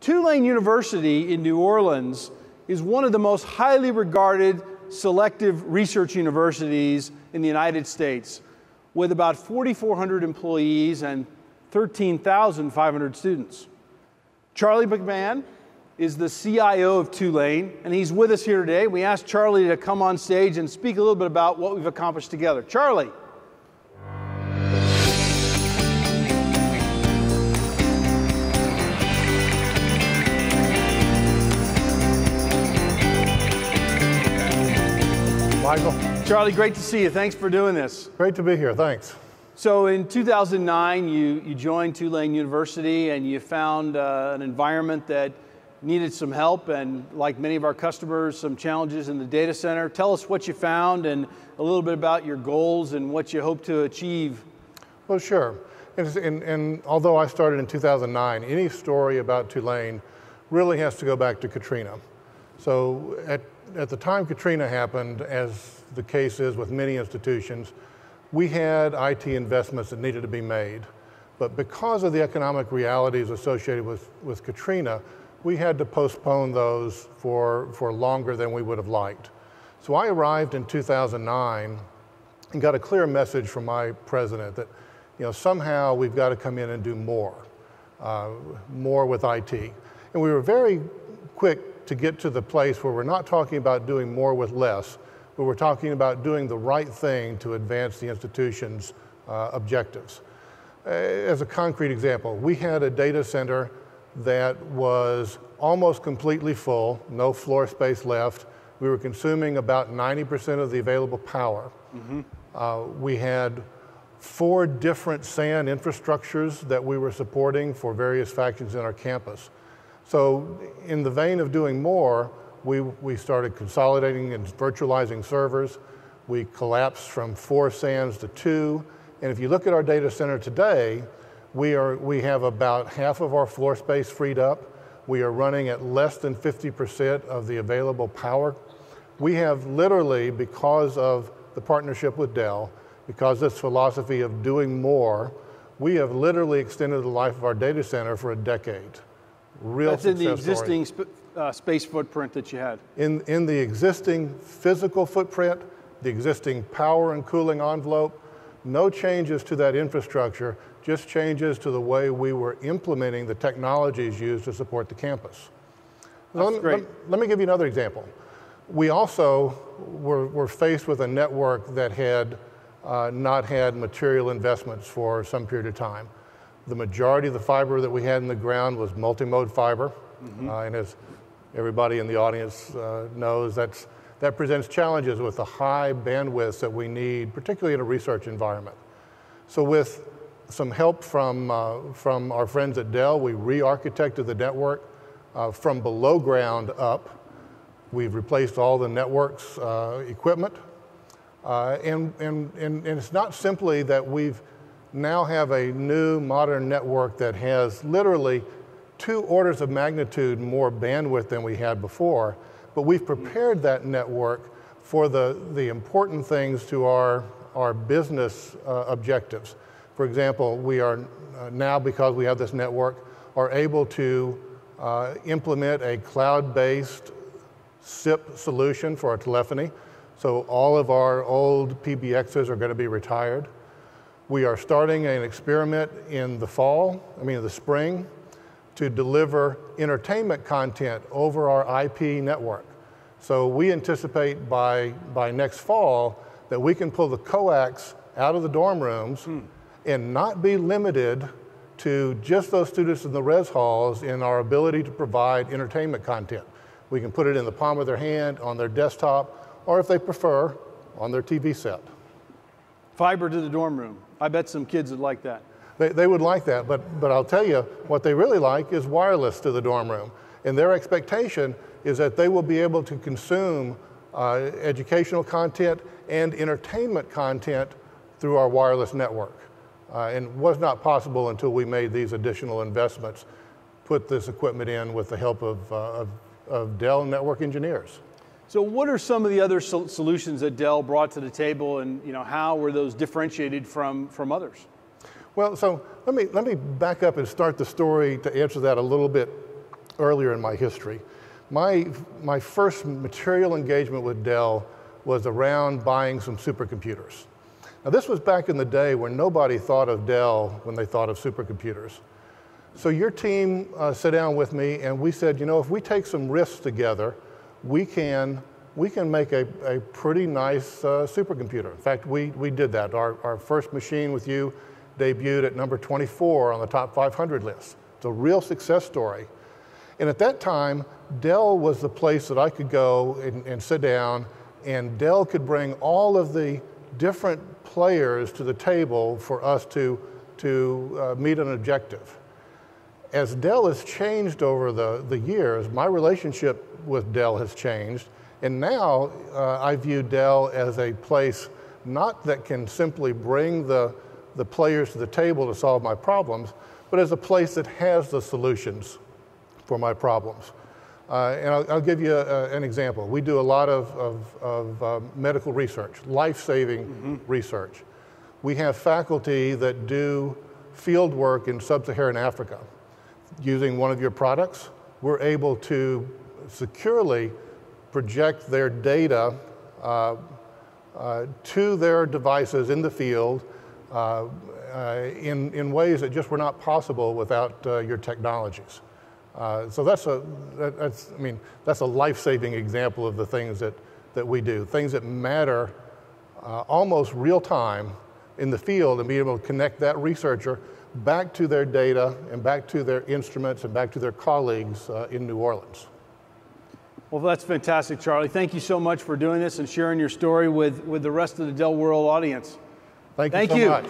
Tulane University in New Orleans is one of the most highly regarded selective research universities in the United States, with about 4,400 employees and 13,500 students. Charlie McMahon is the CIO of Tulane, and he's with us here today. We asked Charlie to come on stage and speak a little bit about what we've accomplished together. Charlie. Michael. Charlie, great to see you. Thanks for doing this. Great to be here, thanks. So in 2009, you joined Tulane University and you found an environment that needed some help and, like many of our customers, some challenges in the data center. Tell us what you found and a little bit about your goals and what you hope to achieve. Well, sure. And although I started in 2009, any story about Tulane really has to go back to Katrina. So at the time Katrina happened, as the case is with many institutions, we had IT investments that needed to be made. But because of the economic realities associated with Katrina, we had to postpone those for longer than we would have liked. So I arrived in 2009 and got a clear message from my president that, somehow we've got to come in and do more with IT. And we were very quick to get to the place where we're not talking about doing more with less, but we're talking about doing the right thing to advance the institution's objectives. As a concrete example, we had a data center that was almost completely full, no floor space left. We were consuming about 90% of the available power. Mm-hmm. We had 4 different SAN infrastructures that we were supporting for various factions in our campus. So in the vein of doing more, we started consolidating and virtualizing servers. We collapsed from 4 SANs to 2. And if you look at our data center today, we have about half of our floor space freed up. We are running at less than 50% of the available power. We have literally, because of the partnership with Dell, because this philosophy of doing more, we have literally extended the life of our data center for a decade. That's in the existing space footprint that you had? In the existing physical footprint, the existing power and cooling envelope, no changes to that infrastructure, just changes to the way we were implementing the technologies used to support the campus. That's great. Let me give you another example. We also were faced with a network that had not had material investments for some period of time. The majority of the fiber that we had in the ground was multi-mode fiber. Mm-hmm. And as everybody in the audience knows, that presents challenges with the high bandwidths that we need, particularly in a research environment. So with some help from our friends at Dell, we re-architected the network from below ground up. We've replaced all the network's equipment. And it's not simply that we've now have a new modern network that has literally 2 orders of magnitude more bandwidth than we had before, but we've prepared that network for the important things to our business objectives. For example, we are now, because we have this network, are able to implement a cloud-based SIP solution for our telephony. So all of our old PBXs are going to be retired. We are starting an experiment in the spring, to deliver entertainment content over our IP network. So we anticipate by next fall that we can pull the coax out of the dorm rooms and not be limited to just those students in the res halls in our ability to provide entertainment content. We can put it in the palm of their hand, on their desktop, or if they prefer, on their TV set. Fiber to the dorm room. I bet some kids would like that. They would like that, but I'll tell you, what they really like is wireless to the dorm room. And their expectation is that they will be able to consume educational content and entertainment content through our wireless network. And was not possible until we made these additional investments, put this equipment in with the help of Dell network engineers. So what are some of the other solutions that Dell brought to the table, and how were those differentiated from others? Well, so let me back up and start the story to answer that a little bit earlier in my history. My first material engagement with Dell was around buying some supercomputers. Now this was back in the day when nobody thought of Dell when they thought of supercomputers. So your team sat down with me and we said, you know, if we take some risks together, we can make a pretty nice supercomputer. In fact, we did that. Our first machine with you debuted at number 24 on the top 500 list. It's a real success story. And at that time, Dell was the place that I could go and sit down, and Dell could bring all of the different players to the table for us to meet an objective. As Dell has changed over the years, my relationship with Dell has changed, and now I view Dell as a place not that can simply bring the players to the table to solve my problems, but as a place that has the solutions for my problems. And I'll give you an example. We do a lot of medical research, life-saving research. We have faculty that do field work in sub-Saharan Africa. Using one of your products, we're able to securely project their data to their devices in the field in ways that just were not possible without your technologies. So that's a life-saving example of the things that we do, things that matter almost real time in the field, and being able to connect that researcher back to their data and back to their instruments and back to their colleagues in New Orleans. Well, that's fantastic, Charlie. Thank you so much for doing this and sharing your story with the rest of the DellWorld audience. Thank you so much.